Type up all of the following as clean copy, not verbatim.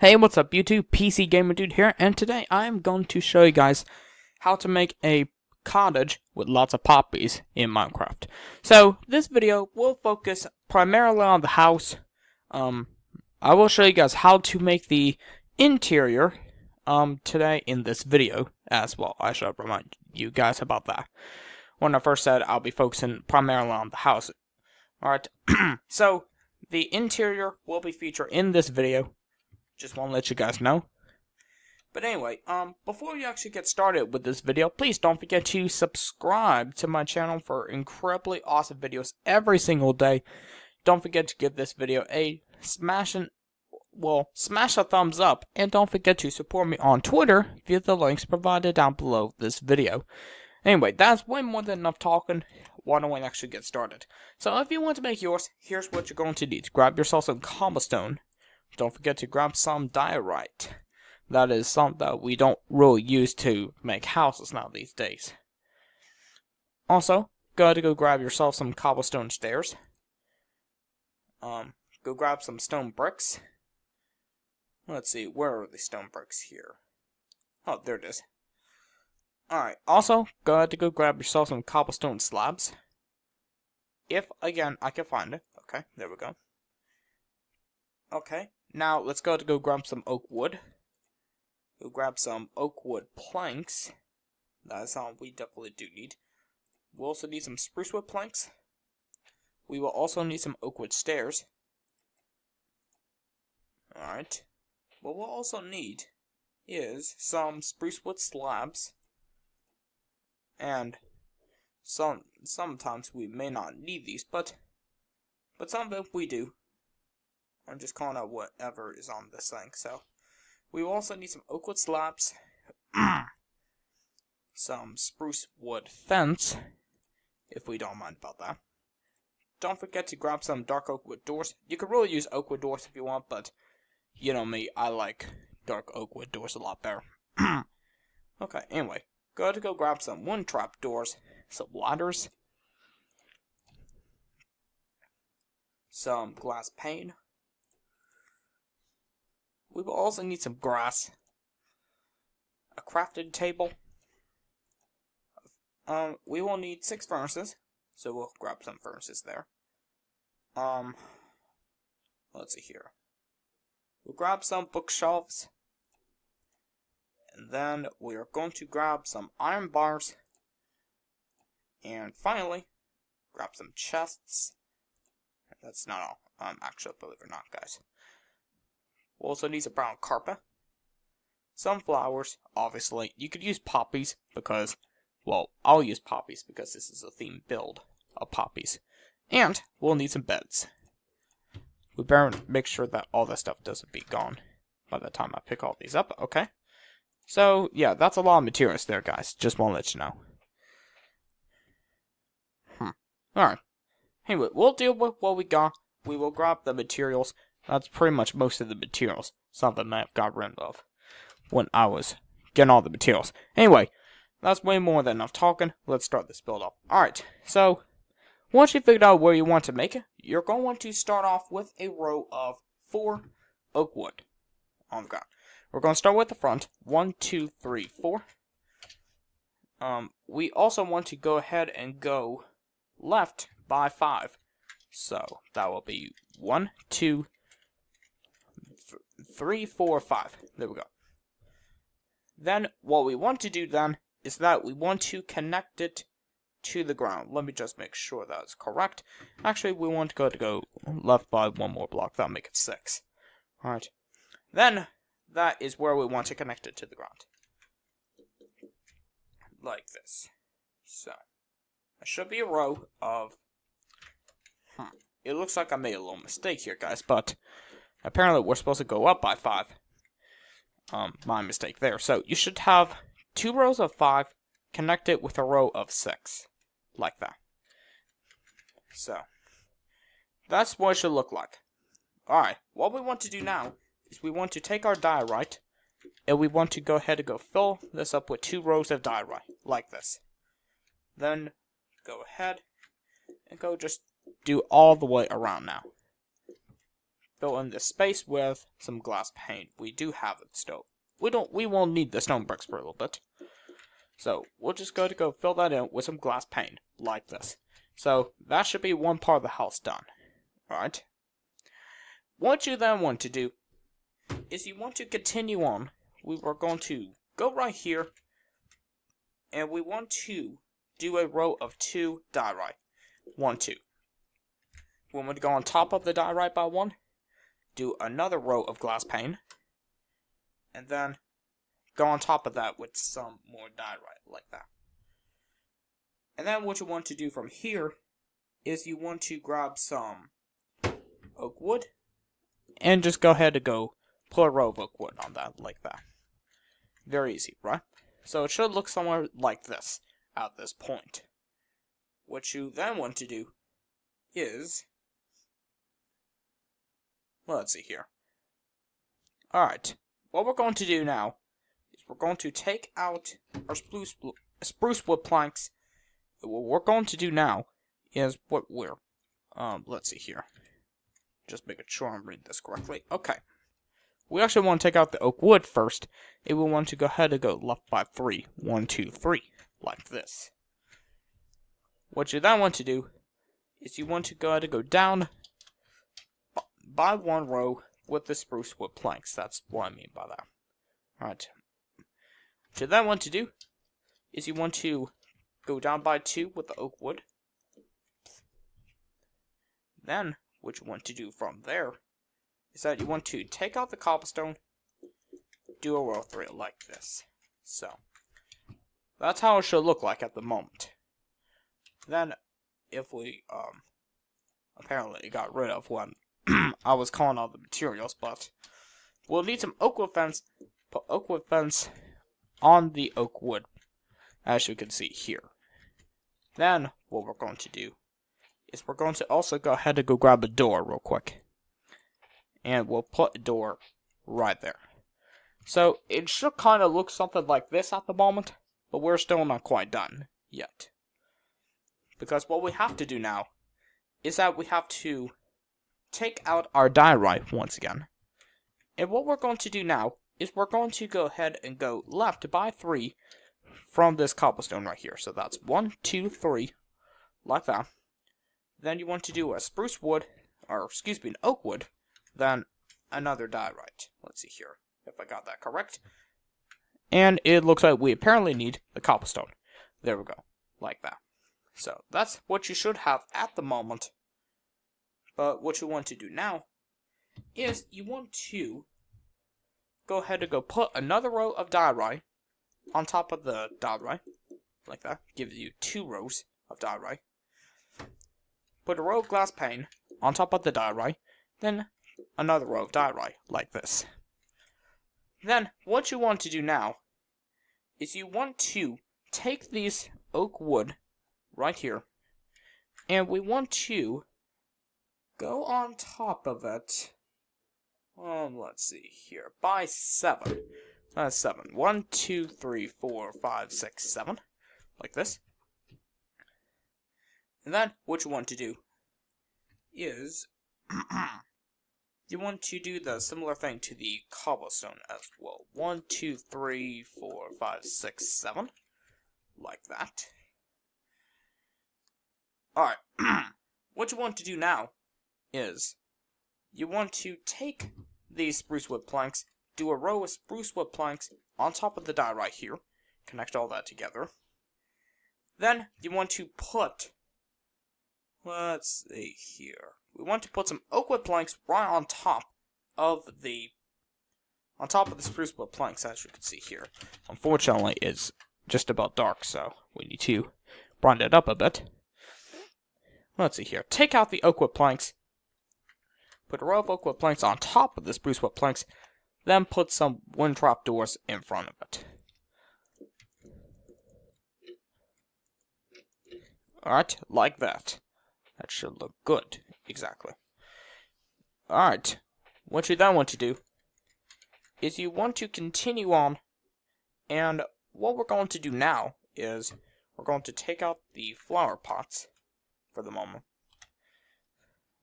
Hey, what's up YouTube? PCGamingDude here, and today I am going to show you guys how to make a cottage with lots of poppies in Minecraft. So, this video will focus primarily on the house. I will show you guys how to make the interior today in this video as well. I should remind you guys about that. When I first said I'll be focusing primarily on the house. Alright, so the interior will be featured in this video. Just want to let you guys know. But anyway, before we actually get started with this video, please don't forget to subscribe to my channel for incredibly awesome videos every single day. Don't forget to give this video a smash a thumbs up, and don't forget to support me on Twitter via the links provided down below this video. Anyway, that's way more than enough talking. Why don't we actually get started? So if you want to make yours, here's what you're going to need. Grab yourself some cobblestone. Don't forget to grab some diorite. That is something that we don't really use to make houses now these days. Also, go grab yourself some cobblestone stairs. Go grab some stone bricks. Let's see, where are the stone bricks here? Oh, there it is. Alright, also, go grab yourself some cobblestone slabs. If, again, I can find it. Okay, there we go. Okay, now let's go grab some oak wood. Go grab some oak wood planks. That's something we definitely do need. We'll also need some spruce wood planks. We will also need some oak wood stairs. Alright. What we'll also need is some spruce wood slabs. And sometimes we may not need these, but some of them we do. I'm just calling out whatever is on this thing. So we will also need some oak wood slabs, some spruce wood fence, if we don't mind about that. Don't forget to grab some dark oak wood doors. You could really use oak wood doors if you want, but you know me, I like dark oak wood doors a lot better. Okay, anyway, go grab some wooden trap doors, some ladders, some glass pane. We will also need some grass, a crafted table. We will need 6 furnaces, so we'll grab some furnaces there. Let's see here. We'll grab some bookshelves, and then we are going to grab some iron bars, and finally, grab some chests. That's not all. Actually, believe it or not, guys. We'll also need some brown carpet, some flowers, obviously. You could use poppies because, well, I'll use poppies because this is a themed build of poppies. And we'll need some beds. We better make sure that all this stuff doesn't be gone by the time I pick all these up, okay? So, yeah, that's a lot of materials there, guys. Just want to let you know. Alright. Anyway, we'll deal with what we got. We will grab the materials. That's pretty much most of the materials. Something I've got rid of when I was getting all the materials. Anyway, that's way more than enough talking. Let's start this build up. Alright, so once you figured out where you want to make it, you're going to want to start off with a row of 4 oak wood on the ground. We're going to start with the front. 1, 2, 3, 4. We also want to go ahead and go left by 5. So that will be 1, 2, 3, 4, 5. There we go. Then what we want to do then is that we want to connect it to the ground. Let me just make sure that's correct. Actually, we want to go left by 1 more block. That'll make it 6. Alright. Then that is where we want to connect it to the ground. Like this. So it should be a row of It looks like I made a little mistake here, guys, but apparently we're supposed to go up by 5. My mistake there. So you should have 2 rows of 5 connected with a row of 6. Like that. So that's what it should look like. Alright, what we want to do now is we want to take our diorite, and we want to go ahead and fill this up with 2 rows of diorite, like this. Then go ahead and just do all the way around now. fill in this space with some glass pane. We do have it still. We won't need the stone bricks for a little bit. So we'll just go fill that in with some glass pane, like this. So that should be one part of the house done. Alright. What you then want to do is you want to continue on. We were going to go right here, and we want to do a row of 2 diorite. 1, 2. We want to go on top of the diorite by 1, do another row of glass pane, and then go on top of that with some more diorite, like that. And then what you want to do from here is you want to grab some oak wood, and just go ahead and go put a row of oak wood on that, like that. Very easy, right? So it should look somewhere like this at this point. What you then want to do is, well, let's see here. Alright, what we're going to do now is we're going to take out our spruce wood planks. What we're going to do now is what we're, let's see here. Just making sure I'm reading this correctly. Okay. We actually want to take out the oak wood first, and we want to go ahead and go left by 3. 1, 2, 3. Like this. What you then want to do is you want to go ahead and go down by 1 row with the spruce wood planks. That's what I mean by that. Alright. What you then want to do is you want to go down by 2 with the oak wood. Then, what you want to do from there is that you want to take out the cobblestone, do a row of 3 like this. So, that's how it should look like at the moment. Then, if we, apparently got rid of when I was calling all the materials, but we'll need some oak wood fence, put oak wood fence on the oak wood, as you can see here. Then, what we're going to do is we're going to also go ahead and go grab a door real quick. And we'll put a door right there. So, it should kind of look something like this at the moment, but we're still not quite done yet. Because what we have to do now is that we have to take out our diorite once again. And what we're going to do now is we're going to go ahead and go left by 3 from this cobblestone right here. So that's 1, 2, 3, like that. Then you want to do a spruce wood, or excuse me, an oak wood, then another diorite. Let's see here if I got that correct. And it looks like we apparently need the cobblestone. There we go, like that. So that's what you should have at the moment. But what you want to do now is you want to go ahead and go put another row of diorite on top of the diorite, like that. Gives you 2 rows of diorite. Put a row of glass pane on top of the diorite, then another row of diorite, like this. Then, what you want to do now is you want to take these oak wood right here, and we want to go on top of it, let's see here, by 7. That's 7. 1, 2, 3, 4, 5, 6, 7, like this. And then, what you want to do is, you want to do the similar thing to the cobblestone as well. 1, 2, 3, 4, 5, 6, 7, like that. Alright, what you want to do now is, you want to take these spruce wood planks, do a row of spruce wood planks on top of the diorite here, connect all that together. Then, you want to put, let's see here. We want to put some oak wood planks right on top of the spruce wood planks, as you can see here. Unfortunately, it's just about dark, so we need to brighten it up a bit. Let's see here. Take out the oak wood planks. Put a row of oak wood planks on top of the spruce wood planks. Then put some wind trap doors in front of it. Alright, like that. That should look good. Exactly. Alright. What you then want to do is you want to continue on, and what we're going to do now is we're going to take out the flower pots for the moment.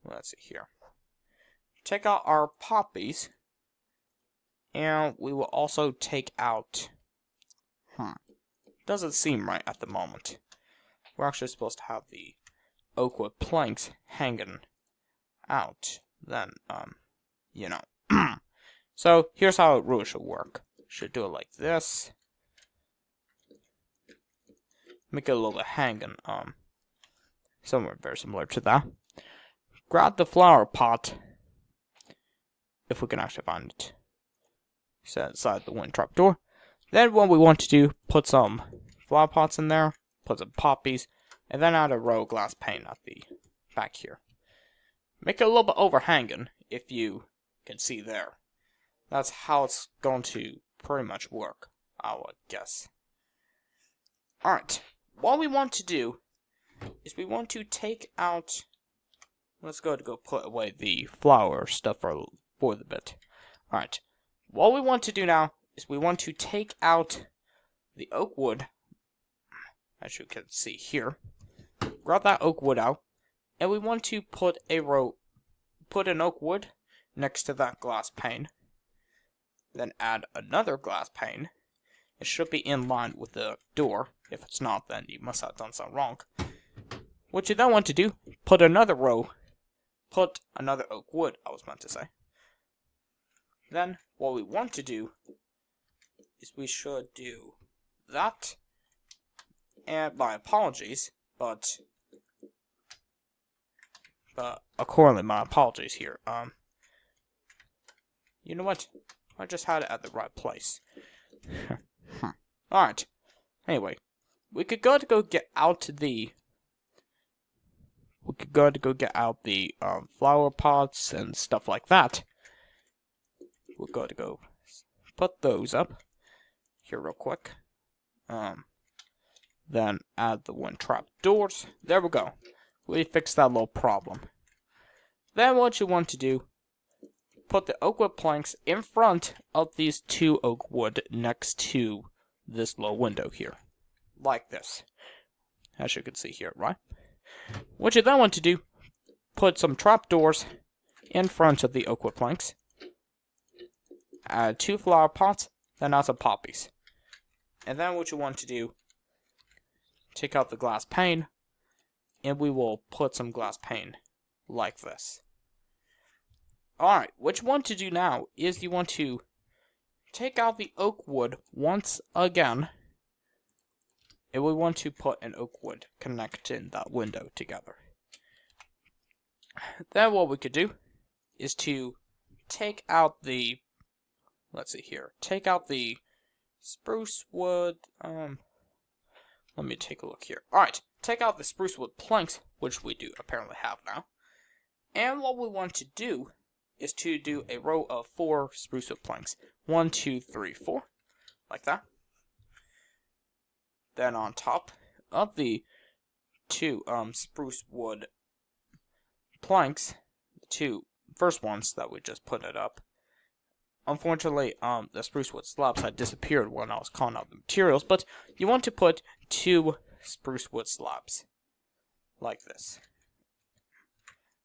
Let's see here. take out our poppies, and we will also take out, doesn't seem right at the moment. We're actually supposed to have the oak wood planks hanging out. Then, you know. So, here's how it really should work. Should do it like this. Make it a little bit hanging, somewhere very similar to that. Grab the flower pot, if we can actually find it. Set inside the wind trap door. Then what we want to do, put some flower pots in there, put some poppies, and then add a row of glass pane at the back here. Make it a little bit overhanging, if you can see there. That's how it's going to pretty much work, I would guess. Alright, what we want to do is we want to take out, let's go put away the flower stuff for the bit. Alright, what we want to do now is we want to take out the oak wood, as you can see here. Grab that oak wood out, and we want to put an oak wood next to that glass pane. Then add another glass pane. It should be in line with the door. If it's not, then you must have done something wrong. What you then want to do, put another oak wood, I was meant to say. Then, what we want to do is we should do that. And my apologies, but accordingly, my apologies here. You know what? I just had it at the right place. Alright. Anyway, we could go get out the flower pots and stuff like that. We're going to go put those up here real quick. Then add the wind trap doors. There we go. We fixed that little problem. Then what you want to do, put the oak wood planks in front of these two oak wood next to this little window here. Like this. As you can see here, right? What you then want to do, put some trapdoors in front of the oak wood planks. Add 2 flower pots, then add some poppies. And then what you want to do, take out the glass pane, and we will put some glass pane like this. Alright, what you want to do now is you want to take out the oak wood once again, and we want to put an oak wood connecting that window together. Then what we could do is to take out the, let's see here, take out the spruce wood, let me take a look here. Alright, take out the spruce wood planks, which we do apparently have now. And what we want to do is to do a row of 4 spruce wood planks. 1, 2, 3, 4. Like that. Then on top of the 2 spruce wood planks, the 2 first ones that we just put it up. Unfortunately, the spruce wood slabs had disappeared when I was calling out the materials, but you want to put 2 spruce wood slabs. Like this.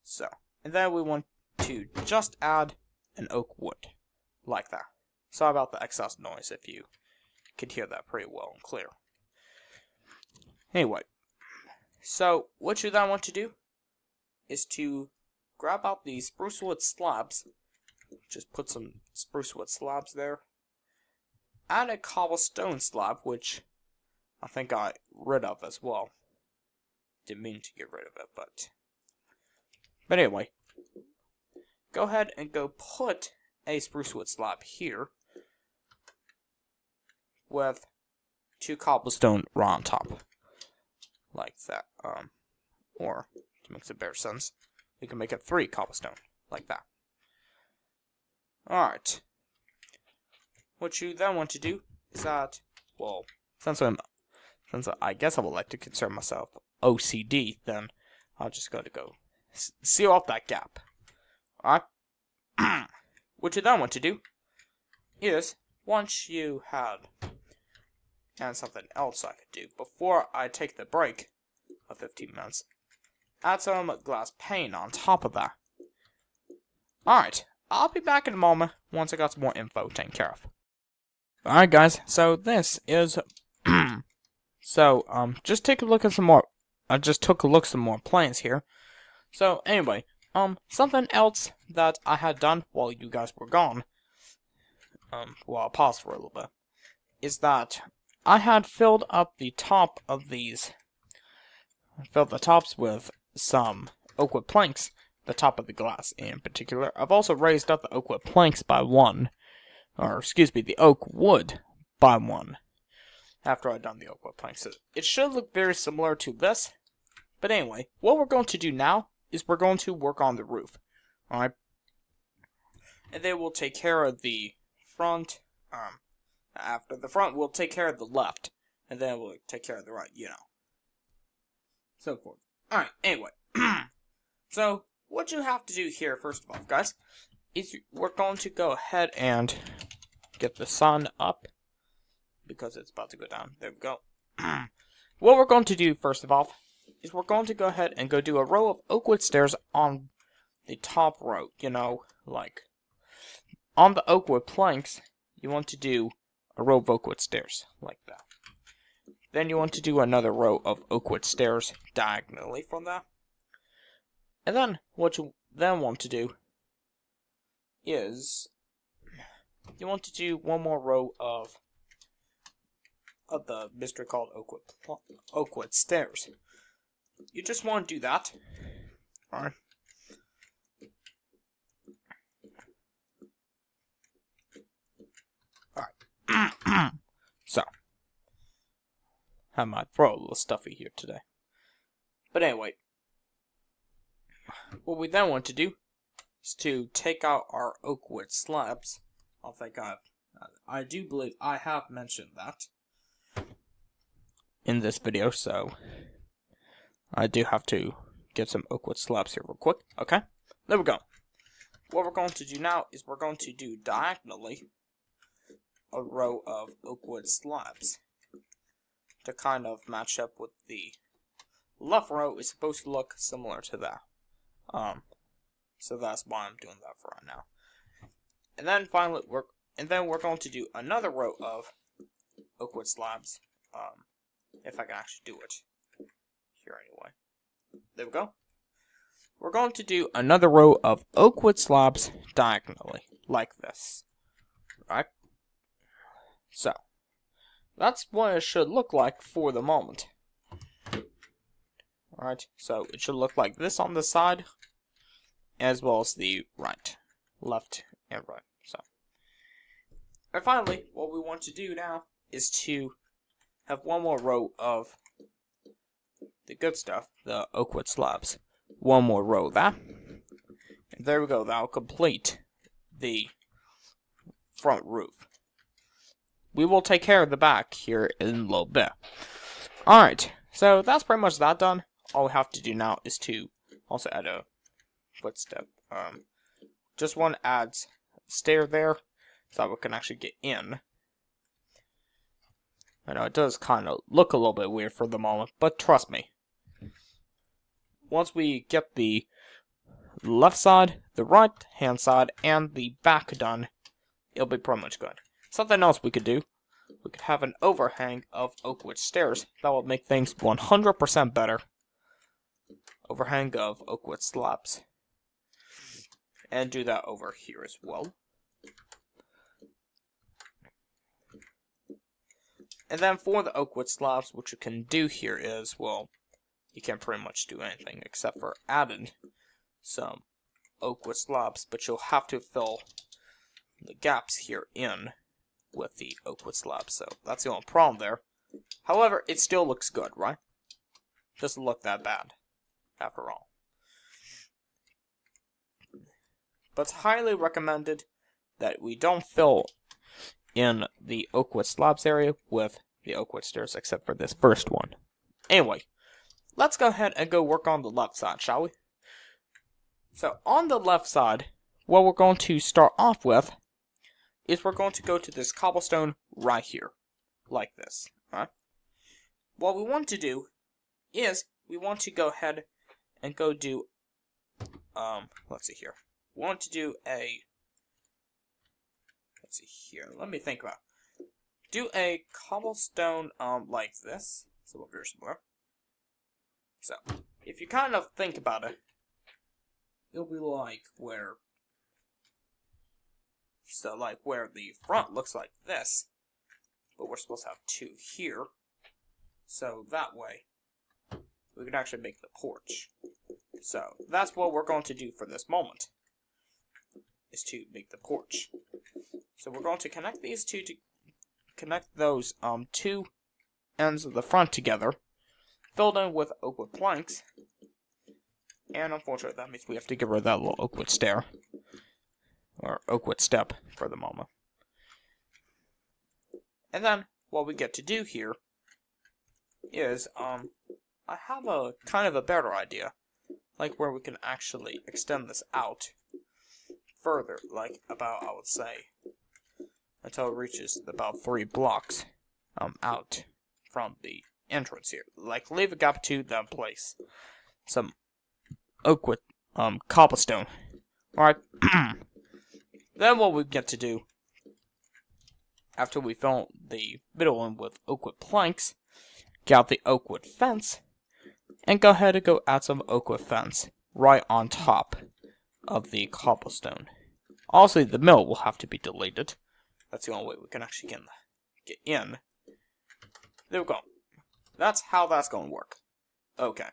So, and then we want to just add an oak wood. Like that. Sorry about the excess noise if you could hear that pretty well and clear. Anyway, so what you then want to do is to grab out the spruce wood slabs. Just put some spruce wood slabs there. Add a cobblestone slab, which I think I got rid of as well. Didn't mean to get rid of it, but anyway. Go ahead and go put a spruce wood slab here with 2 cobblestone right on top. Like that. Or, to make it better sense, we can make it 3 cobblestone. Like that. Alright. What you then want to do is that, well, since I guess I would like to consider myself OCD, then I'll just go seal off that gap. Alright? What you then want to do is, once you had, and something else I could do, before I take the break of 15 minutes, add some glass pane on top of that. Alright, I'll be back in a moment once I got some more info taken care of. Alright guys, so this is just take a look at some more. I just took a look at some more plans here. So anyway, something else that I had done while you guys were gone, well, I'll pause for a little bit, is that I had filled up the top of these, filled the tops with some oak wood planks, the top of the glass in particular. I've also raised up the oak wood planks by one, or excuse me, the oak wood by one, after I've done the oak wood planks. So it should look very similar to this, but anyway, what we're going to do now is we're going to work on the roof, alright? And then we'll take care of the front, after the front, we'll take care of the left, and then we'll take care of the right, so forth. Alright, anyway, so what you have to do here, first of all, guys, is we're going to go ahead and get the sun up, because it's about to go down. There we go. What we're going to do, first of all, is we're going to go ahead and go do a row of oak wood stairs on the top row, like, on the oak wood planks, you want to do a row of oak wood stairs, like that. Then you want to do another row of oak wood stairs diagonally from that. And then, what you then want to do is, you want to do one more row of the mystery called oak wood stairs. You just want to do that. Alright. Alright. So, I might throw a little stuffy here today. But anyway, what we then want to do is to take out our oak wood slabs. I do believe I have mentioned that in this video, so I do have to get some oak wood slabs here real quick. Okay, there we go. What we're going to do now is we're going to do diagonally a row of oak wood slabs to kind of match up with the left row. Is supposed to look similar to that. So that's why I'm doing that for right now. And then finally, we're going to do another row of oak wood slabs. If I can actually do it here anyway. There we go. We're going to do another row of oak wood slabs diagonally, like this. Right? So, that's what it should look like for the moment. Alright, so it should look like this on the side, as well as the right, left, and right. So, and finally, what we want to do now is to have one more row of the good stuff, the oak wood slabs. One more row of that. And there we go, that'll complete the front roof. We will take care of the back here in a little bit. Alright, so that's pretty much that done. All we have to do now is to also add a footstep. Just one adds a stair there, so that we can actually get in. I know it does kind of look a little bit weird for the moment, but trust me. Once we get the left side, the right hand side, and the back done, it'll be pretty much good. Something else we could do, we could have an overhang of oak wood stairs. That would make things 100% better. Overhang of oak wood slabs. And do that over here as well. And then for the oak wood slabs, what you can do here is, well, you can't pretty much do anything except for adding some oak wood slabs, but you'll have to fill the gaps here in with the oak wood slabs, so that's the only problem there. However, it still looks good, right? Doesn't look that bad, after all. But it's highly recommended that we don't fill in the oak wood slabs area with the oak wood stairs, except for this first one. Anyway, let's go ahead and go work on the left side, shall we? So, on the left side, what we're going to start off with is we're going to go to this cobblestone right here, like this, right? What we want to do is we want to go ahead and go do, let's see here. we want to do a, let's see here, let me think about it. Do a cobblestone, like this. So very similar. So, if you kind of think about it, it'll be like where, so like where the front looks like this, but we're supposed to have two here. So that way, we can actually make the porch. So that's what we're going to do for this moment, is to make the porch. So we're going to connect these two to connect those two ends of the front together, filled in with oak wood planks. And unfortunately, that means we have to get rid of that little oak wood stair, or oak wood step for the moment. And then what we get to do here is I have a kind of a better idea, like where we can actually extend this out further, like about, I would say, until it reaches about 3 blocks out from the entrance here. Like leave a gap to then place some oak wood cobblestone. Alright. Then what we get to do, after we fill the middle one with oak wood planks, get out the oak wood fence, and go ahead and go add some oak wood fence right on top of the cobblestone. Also, the mill will have to be deleted. That's the only way we can actually get in. There we go. That's how that's going to work. Okay.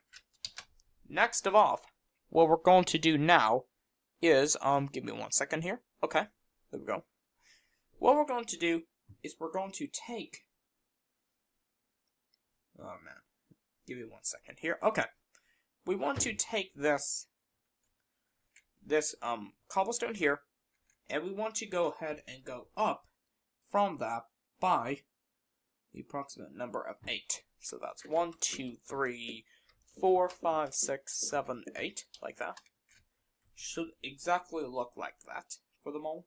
Next of all, what we're going to do now is, give me 1 second here. Okay. There we go. What we're going to do is we're going to take, oh man. Give me 1 second here. Okay. We want to take this cobblestone here, and we want to go ahead and go up from that by the approximate number of 8. So that's 1, 2, 3, 4, 5, 6, 7, 8, like that. Should exactly look like that for the moment.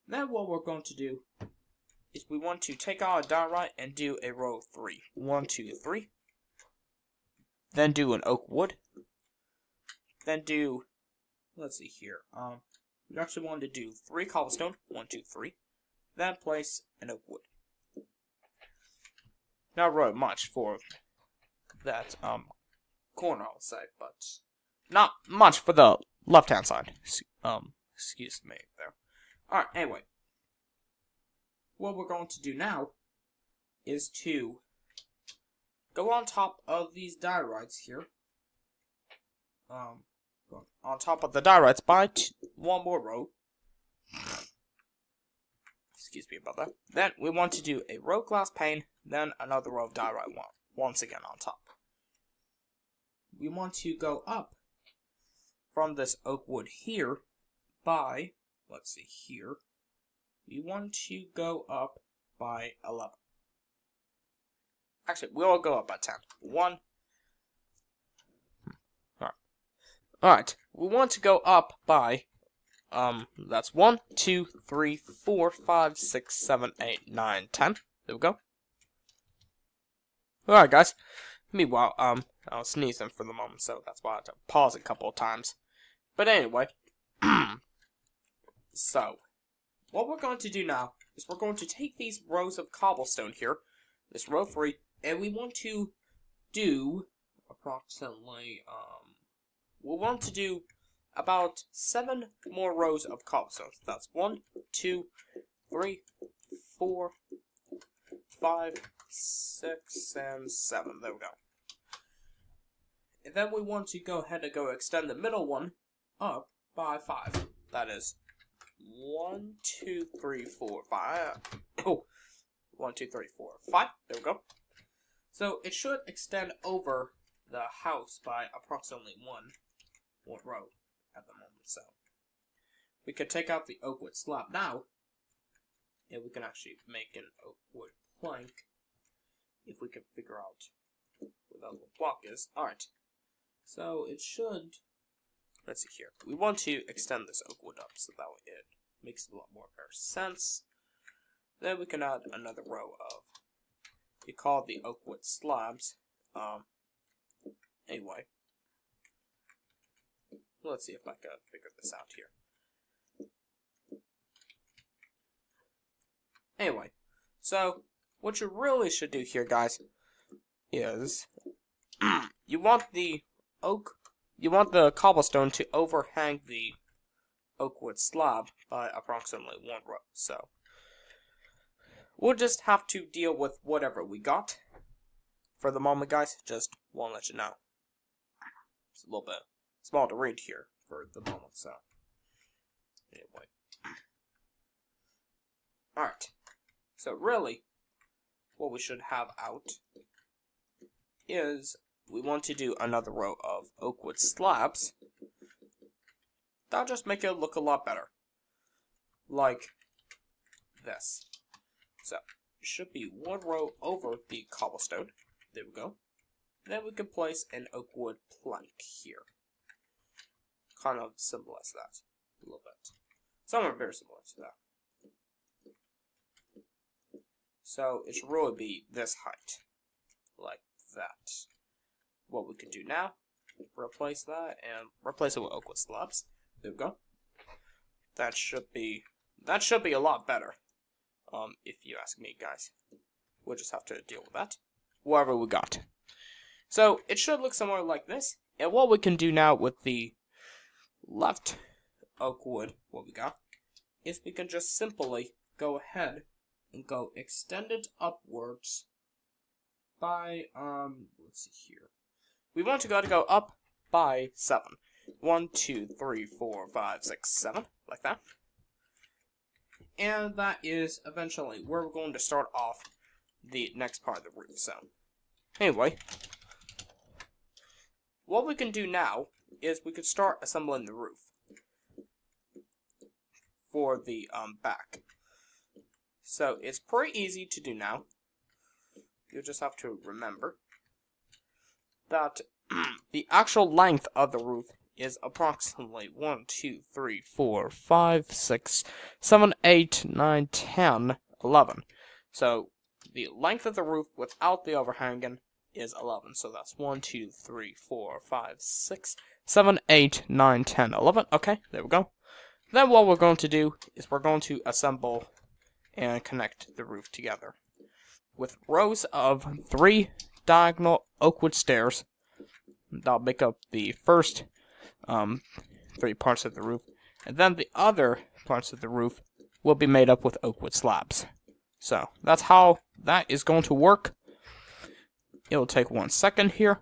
Then what we're going to do is we want to take our diorite and do a row of 3. 1, 2, 3. Then do an oak wood. Then do, let's see here. We actually want to do 3 cobblestone. 1, 2, 3. Then place an oak wood. Not really much for that corner, I'll say, but not much for the left-hand side. Excuse me there. Alright, anyway. What we're going to do now is to go on top of these diorites here. On top of the diorites by 1 more row. Excuse me about that. Then we want to do a row glass pane, then another row of diorite once again on top. We want to go up from this oak wood here by, let's see here, we want to go up by 11. Actually, we'll go up by 10. 1. Alright, we want to go up by, that's 1, 2, 3, 4, 5, 6, 7, 8, 9, 10. There we go. Alright, guys. Meanwhile, I was sneezing for the moment, so that's why I had to pause a couple of times. But anyway, so, what we're going to do now is we're going to take these rows of cobblestone here, this row 3, and we want to do approximately, we want to do about 7 more rows of cobblestone. So that's 1, 2, 3, 4, 5, 6, and 7. There we go. And then we want to go ahead and go extend the middle one up by 5. That is 1, 2, 3, 4, 5. Oh, 1, 2, 3, 4, 5. There we go. So it should extend over the house by approximately one row at the moment. So we could take out the oak wood slab now, and we can actually make an oak wood plank if we can figure out where that little block is. Alright, so it should, let's see here, we want to extend this oak wood up so that way it makes a lot more better sense. Then we can add another row of, we call the oak wood slabs. Anyway, let's see if I can figure this out here. Anyway, so what you really should do here, guys, is you want the cobblestone to overhang the oak wood slab by approximately 1 row. So we'll just have to deal with whatever we got for the moment, guys. Just want to let you know. It's a little bit small to read here for the moment, so anyway. Alright, so really, what we should have out is we want to do another row of oak wood slabs. That'll just make it look a lot better. Like this. So, it should be 1 row over the cobblestone. There we go. Then we can place an oak wood plank here. Kind of symbolize that a little bit. Somewhere very similar to that. So it should really be this height. Like that. What we could do now, replace that and replace it with oak wood slabs. There we go. That should be a lot better. If you ask me, guys. We'll just have to deal with that. Whatever we got. So it should look somewhere like this. And what we can do now with the left oak wood, what we got, is we can just simply go ahead and go extend it upwards by let's see here. We want to go up by 7. 1, 2, 3, 4, 5, 6, 7, like that. And that is eventually where we're going to start off the next part of the roof. So anyway, what we can do now is we could start assembling the roof for the back. So it's pretty easy to do now. You'll just have to remember that the actual length of the roof is approximately 1, 2, 3, 4, 5, 6, 7, 8, 9, 10, 11. So the length of the roof without the overhanging is 11. So that's 1, 2, 3, 4, 5, 6, 7, 8, 9, 10, 11. Okay, there we go. Then what we're going to do is we're going to assemble and connect the roof together with rows of 3 diagonal oak wood stairs. That'll make up the first 3 parts of the roof, and then the other parts of the roof will be made up with oak wood slabs. So that's how that is going to work. It'll take 1 second here.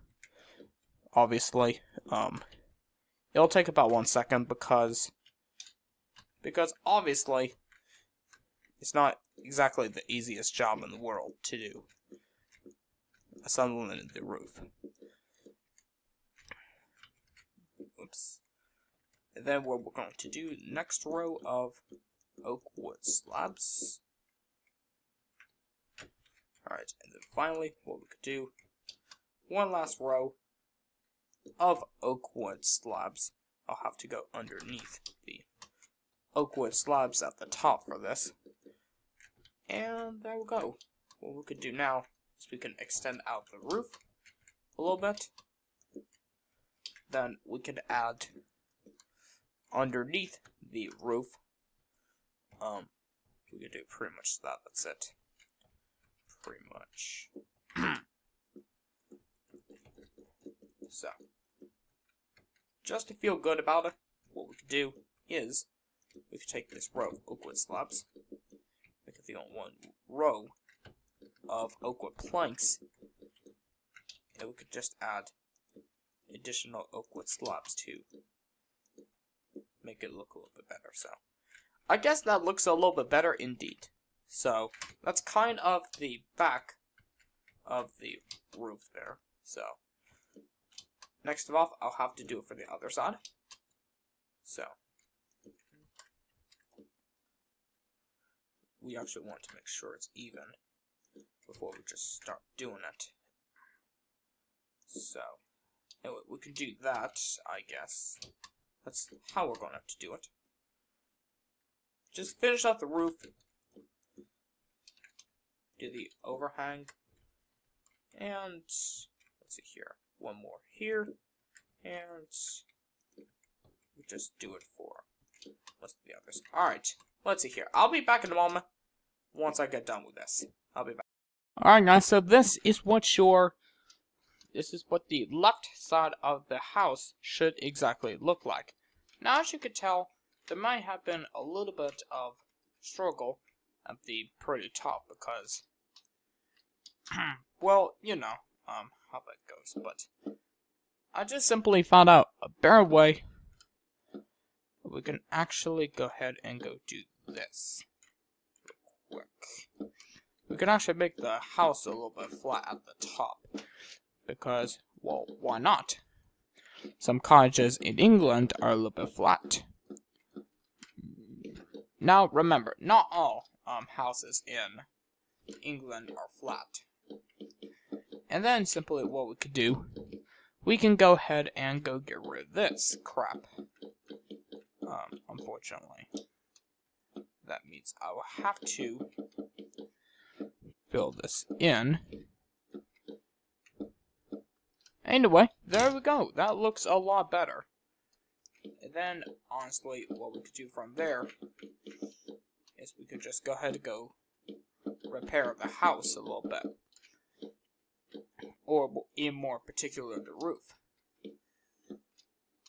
Obviously, it'll take about 1 second because obviously it's not exactly the easiest job in the world to do, assembling the roof. Oops. And then what we're going to do, next row of oak wood slabs. Alright, and then finally, what we could do, 1 last row of oak wood slabs. I'll have to go underneath the oak wood slabs at the top for this. And there we go. What we could do now is we can extend out the roof a little bit. Then we could add underneath the roof. We could do pretty much that. That's it. Pretty much. So, just to feel good about it, what we could do is we could take this row of oak wood slabs, make it the only 1 row of oak wood planks, and we could just add additional oak wood slabs to make it look a little bit better. So I guess that looks a little bit better indeed. So that's kind of the back of the roof there. So next of all, I'll have to do it for the other side. So we actually want to make sure it's even before we just start doing it. So anyway, we can do that, I guess. That's how we're going to have to do it. Just finish off the roof. Do the overhang. And let's see here. 1 more here. And we just do it for most of the others. Alright, let's see here. I'll be back in a moment once I get done with this. I'll be back. Alright guys, so this is what the left side of the house should exactly look like. Now, as you could tell, there might have been a little bit of struggle at the pretty top because, well, you know, how that goes, but I just simply found out a better way. We can actually go ahead and go do this real quick. We can actually make the house a little bit flat at the top because, well, why not? Some cottages in England are a little bit flat. Now, remember, not all houses in England are flat. And then, simply what we could do, we can go ahead and go get rid of this crap. Unfortunately, that means I will have to fill this in. Anyway, there we go. That looks a lot better. And then, honestly, what we could do from there is we could just go ahead and go repair the house a little bit. Or, in more particular, the roof.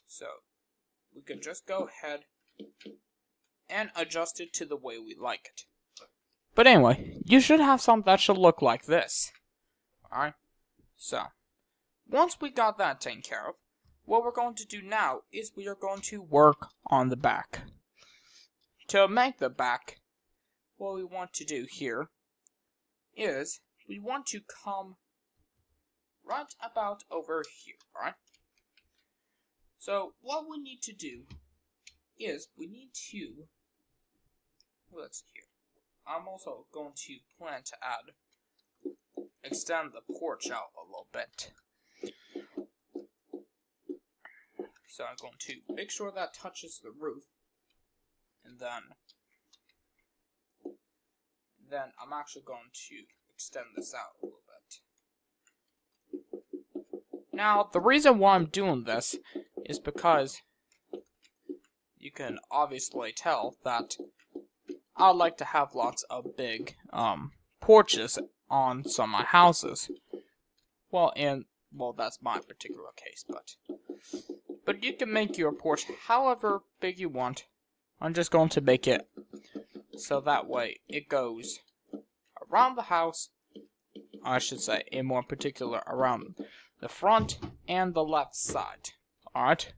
So, we could just go ahead and adjust it to the way we like it. But anyway, you should have something that should look like this. Alright? So, once we got that taken care of, what we're going to do now is we are going to work on the back. To make the back, what we want to do here is we want to come right about over here, alright? So, what we need to do is we need to, let's see here. I'm also going to plan to extend the porch out a little bit. So I'm going to make sure that touches the roof, and then I'm actually going to extend this out a little bit. Now, the reason why I'm doing this is because you can obviously tell that I like to have lots of big porches on some of my houses. Well, that's my particular case, but you can make your porch however big you want. I'm just going to make it so that way it goes around the house. I should say, in more particular, around the front and the left side. Alright?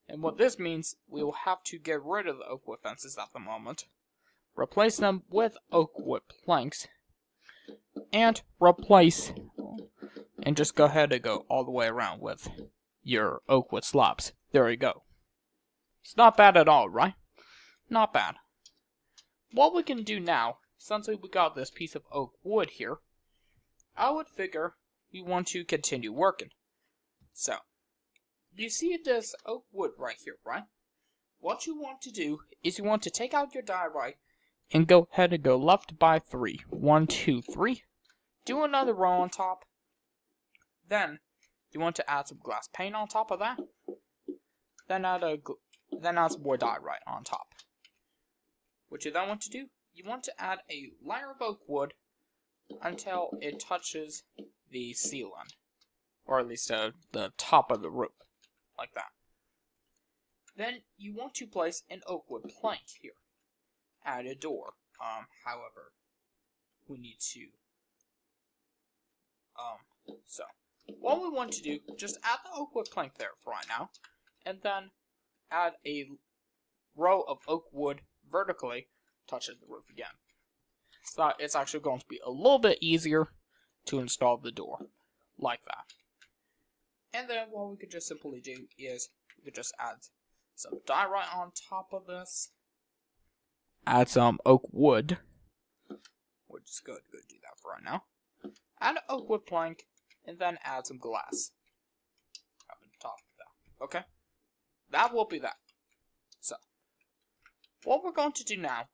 And what this means, we will have to get rid of the oak wood fences at the moment. Replace them with oak wood planks. And just go ahead and go all the way around with your oak wood slabs. There you go. It's not bad at all, right? Not bad. What we can do now, since we got this piece of oak wood here, I would figure we want to continue working. So, you see this oak wood right here, right? What you want to do is you want to take out your diorite and go ahead and go left by 3. 1, 2, 3. Do another row on top. Then, you want to add some glass pane on top of that. Then add some more diorite on top. What you then want to do, you want to add a layer of oak wood until it touches the ceiling. Or at least the top of the roof. Like that. Then, you want to place an oak wood plank here. Add a door. However, we need to, so, what we want to do, just add the oak wood plank there for right now, and then add a row of oak wood vertically, touching the roof again. So it's actually going to be a little bit easier to install the door, like that. And then what we could just simply do is, we could just add some diorite on top of this. Add some oak wood. We're just going to do that for right now. Add an oak wood plank, and then add some glass. Up on top of that. Okay? That will be that. So, what we're going to do now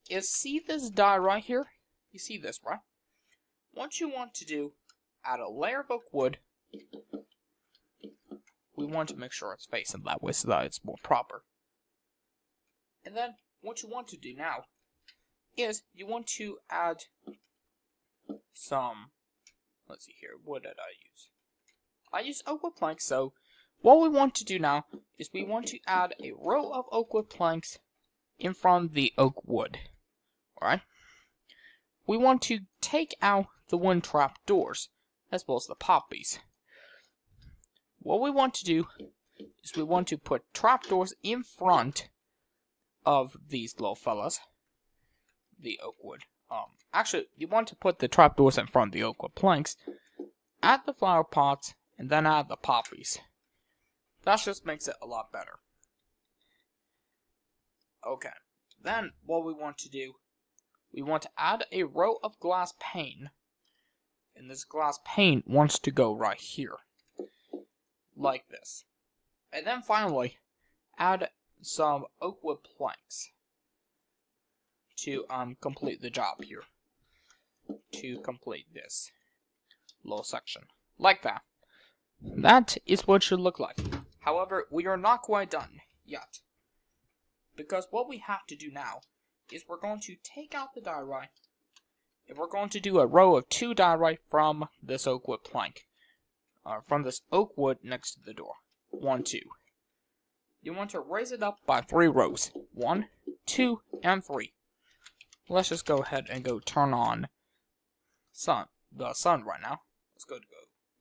is see this die right here? You see this, right? What you want to do, add a layer of oak wood. We want to make sure it's facing that way so that it's more proper. And then, what you want to do now is you want to add some, let's see here, what did I use? I used oak wood planks, so what we want to do now is we want to add a row of oak wood planks in front of the oak wood. Alright? We want to take out the wind trap doors, as well as the poppies. What we want to do is we want to put trapdoors in front of these little fellas, the oak wood. Actually, you want to put the trapdoors in front of the oak wood planks, add the flower pots, and then add the poppies. That just makes it a lot better. Okay, then what we want to do, we want to add a row of glass pane, and this glass pane wants to go right here, like this. And then finally, add some oak wood planks to complete the job here, to complete this little section, like that. That is what it should look like. However, we are not quite done yet, because what we have to do now is we're going to take out the diorite, and we're going to do a row of 2 diorite from this oak wood plank, from this oak wood next to the door. 1, 2. You want to raise it up by 3 rows. 1, 2, and 3. Let's just go ahead and go turn on the sun right now. Let's go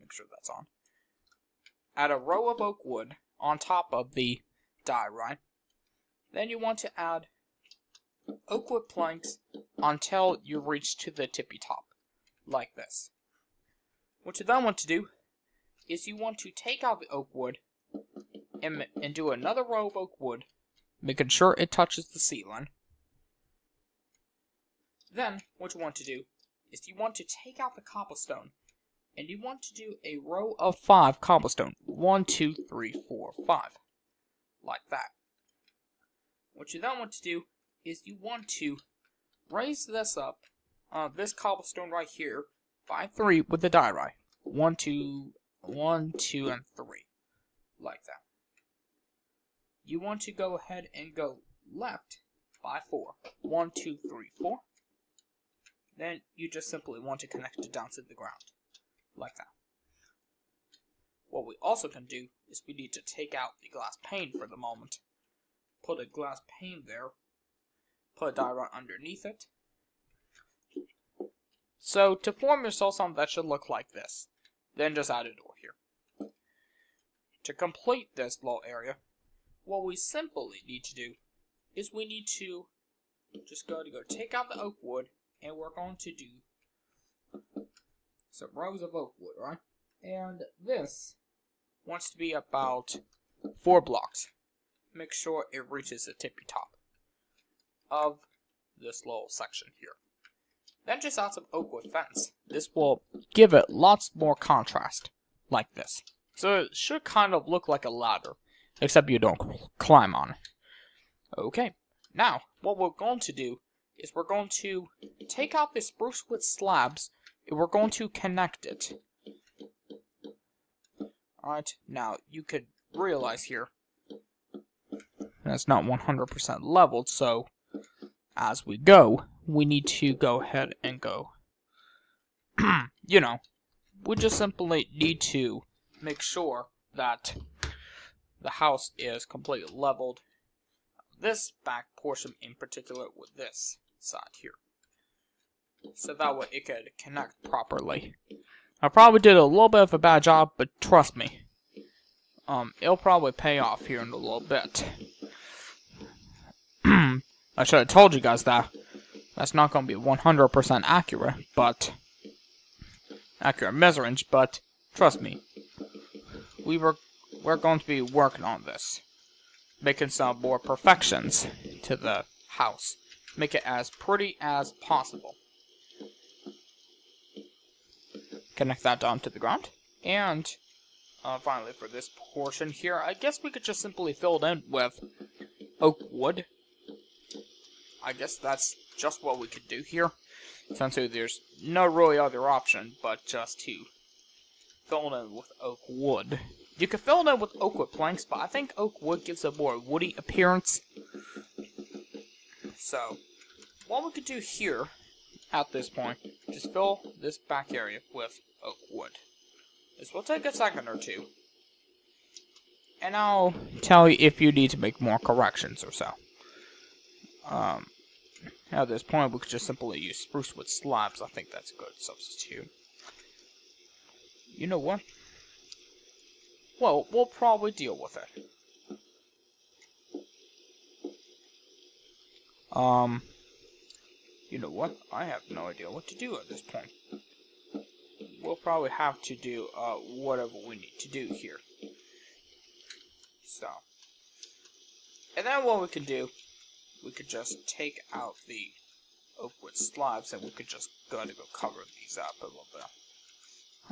make sure that's on. Add a row of oak wood on top of the diorite. Then you want to add oak wood planks until you reach to the tippy top, like this. What you then want to do is you want to take out the oak wood and do another row of oak wood, making sure it touches the ceiling. Then what you want to do is you want to take out the cobblestone, and you want to do a row of 5 cobblestone. 1, 2, 3, 4, 5. Like that. What you then want to do is you want to raise this up, this cobblestone right here, by 3 with the diorite. 1, 2, 1, 2, and 3. Like that. You want to go ahead and go left by 4. 1, 2, 3, 4. Then you just simply want to connect it down to the ground. Like that. What we also can do is we need to take out the glass pane for the moment. Put a glass pane there. Put a diorite underneath it. So to form yourself something that should look like this, then just add a door here. To complete this little area, what we simply need to do is we need to just go take out the oak wood, and we're going to do some rows of oak wood, right? And this wants to be about 4 blocks. Make sure it reaches the tippy top of this little section here. Then just add some oak wood fence. This will give it lots more contrast, like this. So it should kind of look like a ladder, except you don't climb on it. Okay, now what we're going to do is we're going to take out this spruce wood slabs, and we're going to connect it. Alright, now you could realize here that's not 100% leveled, so as we go, we need to go ahead and go, you know, we just simply need to make sure that the house is completely leveled. This back portion in particular with this side here, so that way it could connect properly. I probably did a little bit of a bad job, but trust me, it'll probably pay off here in a little bit. I should have told you guys that. That's not going to be 100% accurate, but accurate measurements, but trust me, we're going to be working on this, making some more perfections to the house. Make it as pretty as possible. Connect that down to the ground. And finally, for this portion here, I guess we could just simply fill it in with oak wood. I guess that's just what we could do here. Essentially, there's no really other option but just to fill it in with oak wood. You could fill it in with oak wood planks, but I think oak wood gives a more woody appearance. So, what we could do here, at this point, just fill this back area with oak wood. This will take a second or two. And I'll tell you if you need to make more corrections or so. At this point, we could just simply use spruce wood slabs. I think that's a good substitute. You know what? Well, we'll probably deal with it. You know what? I have no idea what to do at this point. We'll probably have to do, whatever we need to do here. So. And then what we can do, we could just take out the oak wood slabs and we could just go cover these up a little bit.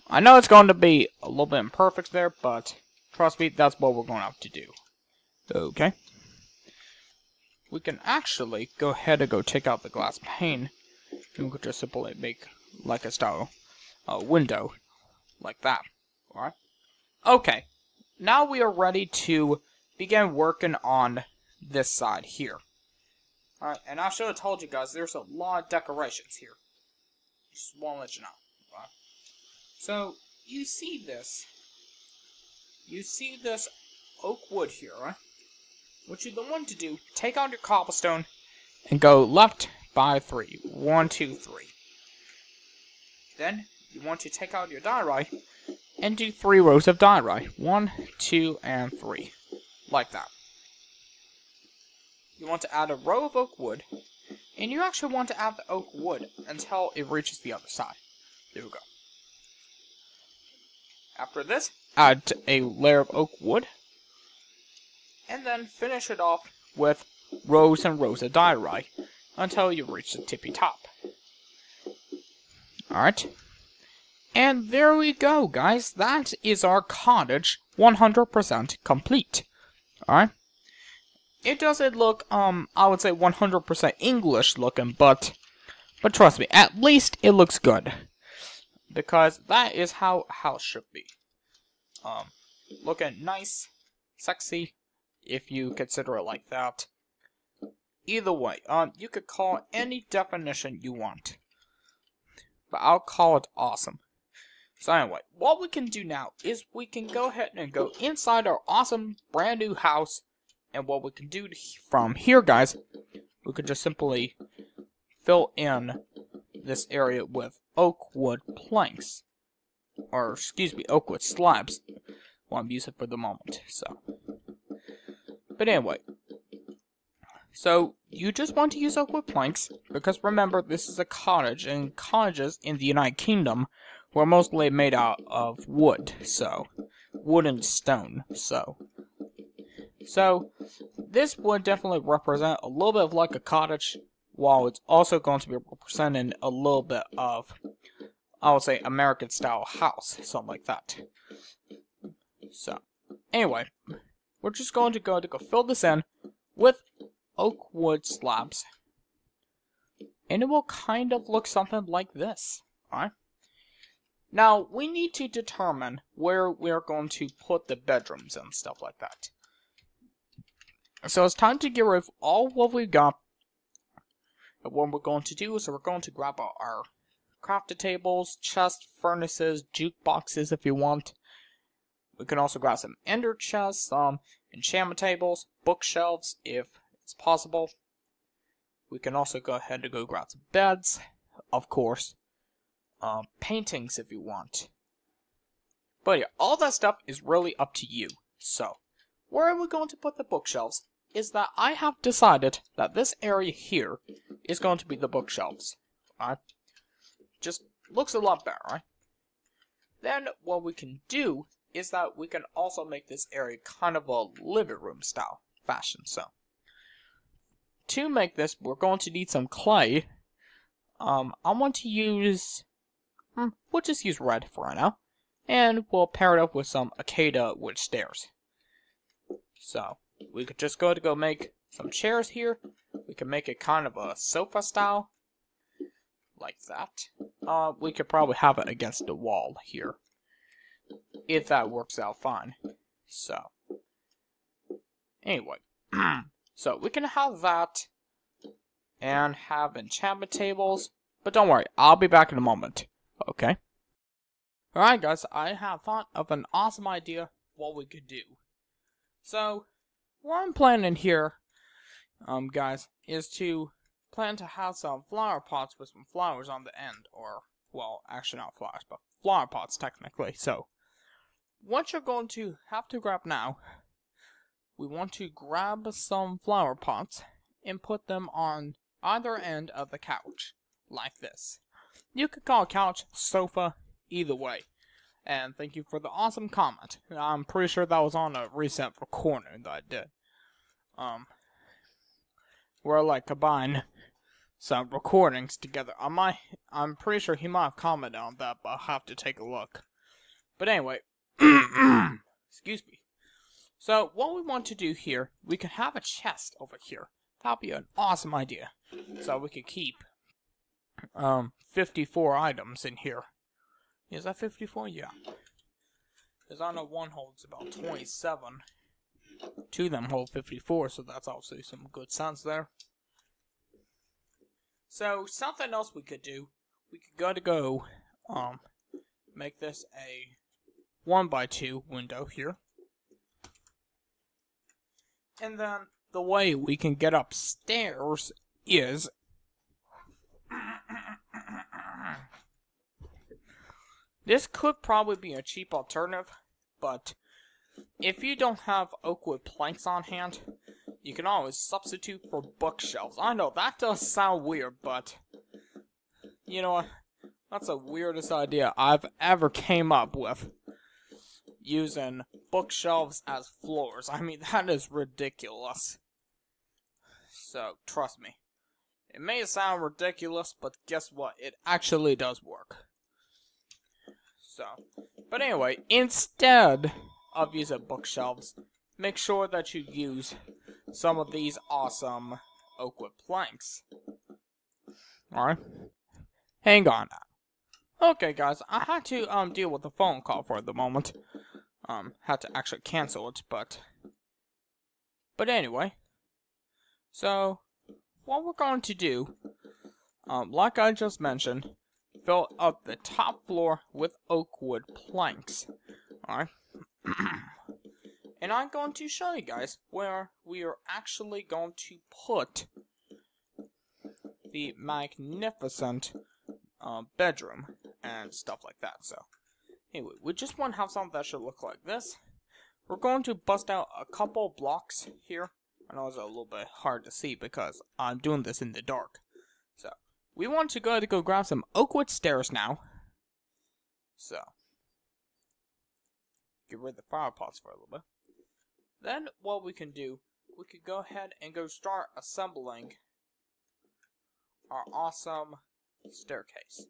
I know it's going to be a little bit imperfect there, but trust me, that's what we're going to have to do. Okay. We can actually go ahead and take out the glass pane, and we could just simply make like a style window, like that. Alright? Okay. Now we are ready to begin working on this side here. Alright, and I should have told you guys, there's a lot of decorations here. Just want to let you know. Right? So, you see this oak wood here, right? What you want to do, take out your cobblestone and go left by 3. 1, 2, 3. Then, you want to take out your diorite and do 3 rows of diorite. 1, 2, and 3. Like that. You want to add a row of oak wood, and you actually want to add the oak wood until it reaches the other side. There we go. After this, add a layer of oak wood, and then finish it off with rows and rows of diorite until you reach the tippy top. Alright. And there we go, guys. That is our cottage 100% complete. Alright. It doesn't look, I would say 100% English looking, but trust me, at least it looks good. Because that is how a house should be. Looking nice, sexy, if you consider it like that. Either way, you could call it any definition you want. But I'll call it awesome. So anyway, what we can do now is we can go ahead and go inside our awesome brand new house. And what we can do from here, guys, we could just simply fill in this area with oak wood planks. Or, excuse me, oak wood slabs. Well, I'm using it for the moment, so. But anyway. So, you just want to use oak wood planks, because remember, this is a cottage, and cottages in the United Kingdom were mostly made out of wood, so. Wood and stone, so. So, this would definitely represent a little bit of like a cottage, while it's also going to be representing a little bit of, I would say, American-style house, something like that. So, anyway, we're just going to go fill this in with oak wood slabs. And it will kind of look something like this, alright? Now, we need to determine where we're going to put the bedrooms and stuff like that. So it's time to get rid of all what we've got. And what we're going to do is we're going to grab our crafted tables, chests, furnaces, jukeboxes if you want. We can also grab some ender chests, enchantment tables, bookshelves if it's possible. We can also go ahead and grab some beds, of course. Paintings if you want. But yeah, all that stuff is really up to you. So, where are we going to put the bookshelves? Is that I have decided that this area here is going to be the bookshelves. Alright? Just looks a lot better, right? Then what we can do is that we can also make this area kind of a living room style fashion. So, to make this, we're going to need some clay. I want to use, we'll just use red for right now. And we'll pair it up with some Acacia wood stairs. So, we could just go make some chairs here. We can make it kind of a sofa style. Like that. We could probably have it against the wall here. If that works out fine. So. Anyway. So, we can have that. and have enchantment tables. But don't worry, I'll be back in a moment. Okay? Alright guys, I have thought of an awesome idea what we could do. So, what I'm planning here, guys, is to plan to have some flower pots with some flowers on the end. Or, well, actually not flowers, but flower pots technically. So, what you're going to have to grab now, we want to grab some flower pots and put them on either end of the couch, like this. You could call it couch, sofa, either way. And thank you for the awesome comment. I'm pretty sure that was on a recent recording that I did. Where like combine some recordings together. I'm pretty sure he might have commented on that, but I'll have to take a look. But anyway, excuse me. So, what we want to do here, we can have a chest over here. That would be an awesome idea. So we could keep 54 items in here. Is that 54? Yeah. Because I know one holds about 27. Two of them hold 54, so that's obviously some good sense there. So, something else we could do, we could go make this a 1x2 window here. And then the way we can get upstairs is this could probably be a cheap alternative, but if you don't have oak wood planks on hand, you can always substitute for bookshelves. I know that does sound weird, but you know what? That's the weirdest idea I've ever came up with. Using bookshelves as floors. I mean, that is ridiculous. So, trust me. It may sound ridiculous, but guess what? It actually does work. So, but anyway, instead of using bookshelves, make sure that you use some of these awesome oak wood planks. Alright? Hang on now. Okay, guys, I had to deal with a phone call for the moment. Had to actually cancel it, but anyway. So, what we're going to do, like I just mentioned, fill up the top floor with oak wood planks. Alright? And I'm going to show you guys where we are actually going to put the magnificent bedroom and stuff like that. So, anyway, we just want to have something that should look like this. We're going to bust out a couple blocks here. I know it's a little bit hard to see because I'm doing this in the dark. So, we want to go grab some oak wood stairs now. So, get rid of the flower pots for a little bit. Then, what we can do, we could go ahead and go start assembling our awesome staircase.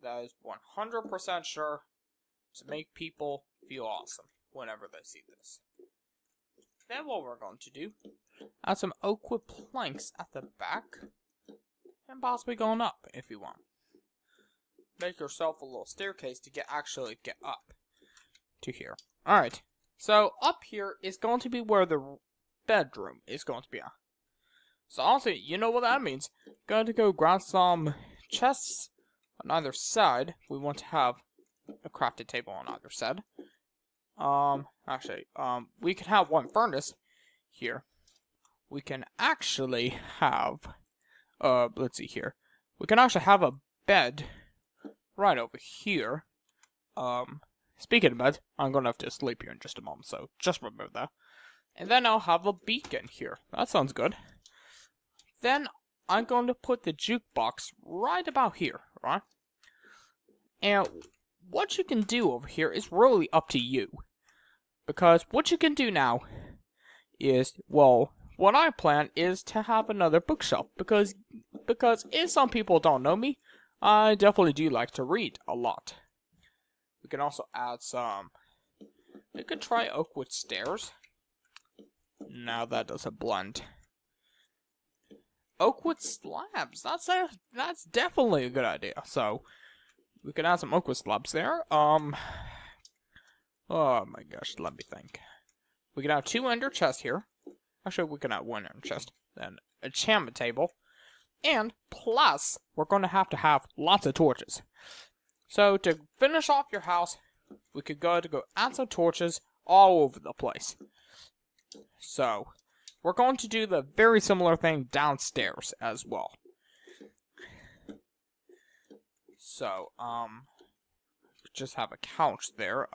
That is 100% sure to make people feel awesome whenever they see this. Then what we're going to do, add some oak wood planks at the back, and possibly going up if you want. Make yourself a little staircase to actually get up to here. Alright, so up here is going to be where the bedroom is going to be at. So also, you know what that means. Going to go grab some chests on either side. We want to have a crafted table on either side. We can have one furnace here. We can actually have, let's see here. We can actually have a bed right over here. Speaking of bed, I'm gonna have to sleep here in just a moment, so just remember that. And then I'll have a beacon here. That sounds good. Then I'm going to put the jukebox right about here, right? And what you can do over here is really up to you. Because what you can do now is, well, what I plan is to have another bookshelf. Because if some people don't know me, I definitely do like to read a lot. We can also add some, we could try oak wood stairs. Now that doesn't blend. Oak wood slabs, that's definitely a good idea. So, we can add some oak wood slabs there. Oh my gosh, let me think. We can have 2 ender chests here. Actually, we can have 1 ender chest. Then, a enchantment table. And plus, we're going to have lots of torches. So to finish off your house, we could go add some torches all over the place. So, we're going to do the very similar thing downstairs as well. So, just have a couch there.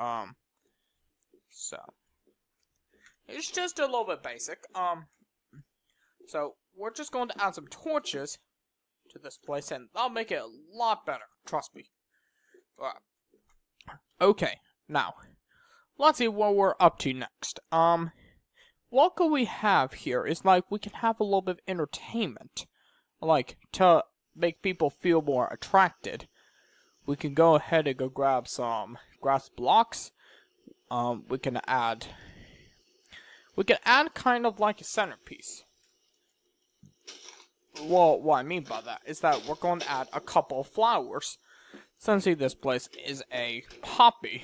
So, it's just a little bit basic. So, we're just going to add some torches to this place, and that'll make it a lot better. Trust me. Okay, now, let's see what we're up to next. What could we have here is, like, we can have a little bit of entertainment. Like, to make people feel more attracted. We can go ahead and go grab some grass blocks. We can add kind of like a centerpiece. Well, what I mean by that is that we're going to add a couple of flowers. Since this place is a poppy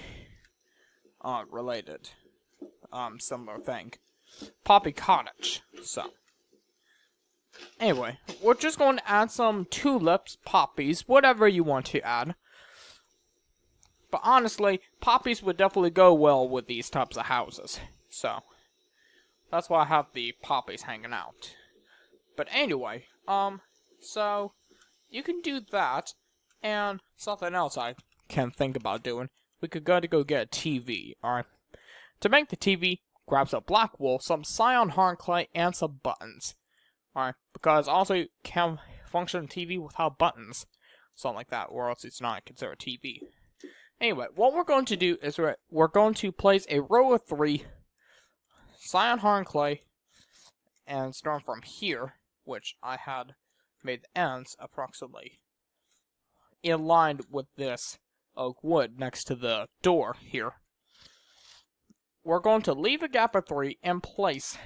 related similar thing. Poppy Cottage. So anyway, we're just going to add some tulips, poppies, whatever you want to add. But honestly, poppies would definitely go well with these types of houses. So that's why I have the poppies hanging out. But anyway, so you can do that, and something else I can think about doing. We could go get a TV, alright? To make the TV, grab some black wool, some cyan hard clay, and some buttons. Alright, because also you can't function TV without buttons. Something like that, or else it's not considered a TV. Anyway, what we're going to do is we're going to place a row of 3 cyan hard clay, and starting from here, which I had made the ends approximately in line with this oak wood next to the door here. We're going to leave a gap of 3 and place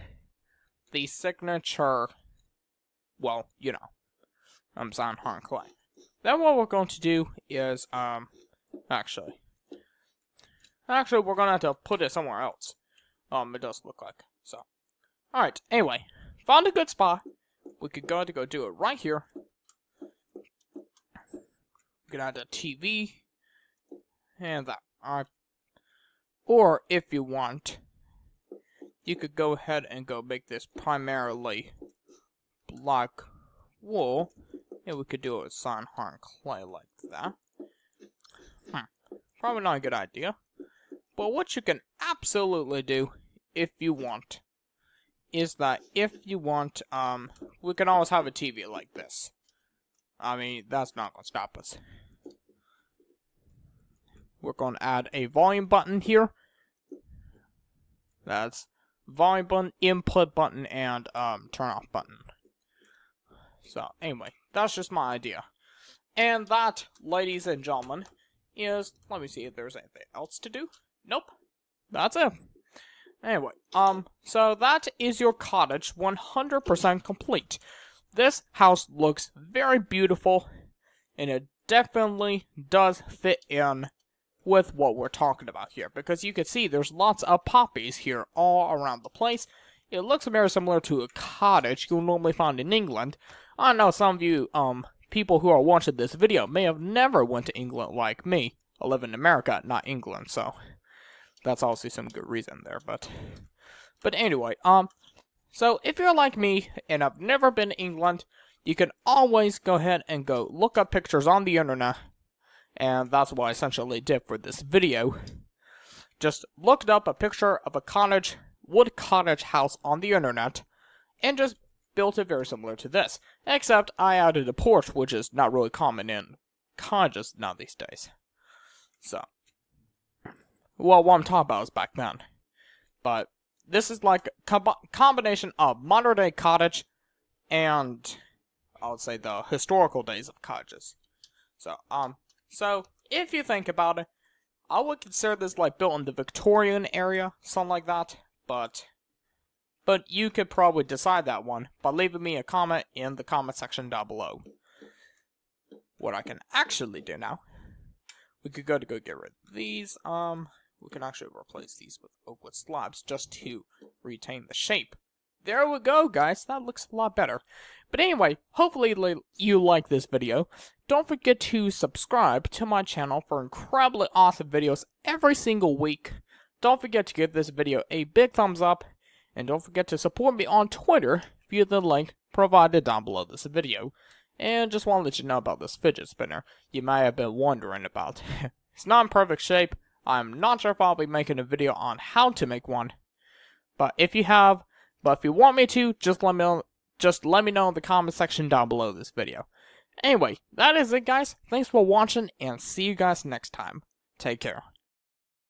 the signature, well, you know, cyan hard clay. Then what we're going to do is, actually, we're going to have to put it somewhere else. It does look like, so. Alright, anyway, found a good spot. We could go do it right here. We can add a TV, and that. Alright. Or, if you want, you could go ahead and go make this primarily black wool, and we could do it with cyan hard clay like that. Probably not a good idea. But what you can absolutely do, if you want, is that if you want, we can always have a TV like this. I mean, that's not going to stop us. We're going to add a volume button here. That's volume button, input button, and turn off button. So, anyway, that's just my idea. And that, ladies and gentlemen, is, let me see if there's anything else to do. Nope. That's it. Anyway, so that is your cottage 100% complete. This house looks very beautiful, and it definitely does fit in with what we're talking about here, because you can see there's lots of poppies here all around the place. It looks very similar to a cottage you'll normally find in England. I know some of you, people who are watching this video may have never went to England like me. I live in America, not England, so that's also some good reason there, but anyway, so if you're like me and have never been to England, you can always go ahead and go look up pictures on the internet, and that's what I essentially did for this video. Just looked up a picture of a cottage, wood cottage house on the internet, and just built it very similar to this, except I added a porch, which is not really common in cottages now these days. So, well, what I'm talking about is back then. But this is like a combination of modern day cottage and I would say the historical days of cottages. So if you think about it, I would consider this like built in the Victorian area, something like that. But you could probably decide that one by leaving me a comment in the comment section down below. What I can actually do now, we could go get rid of these. We can actually replace these with oak wood slabs just to retain the shape. There we go, guys. That looks a lot better. But anyway, hopefully you like this video. Don't forget to subscribe to my channel for incredibly awesome videos every single week. Don't forget to give this video a big thumbs up. And don't forget to support me on Twitter via the link provided down below this video. And just want to let you know about this fidget spinner you may have been wondering about. It's not in perfect shape. I'm not sure if I'll be making a video on how to make one. But if you want me to, just let me know in the comment section down below this video. Anyway, that is it, guys. Thanks for watching, and see you guys next time. Take care.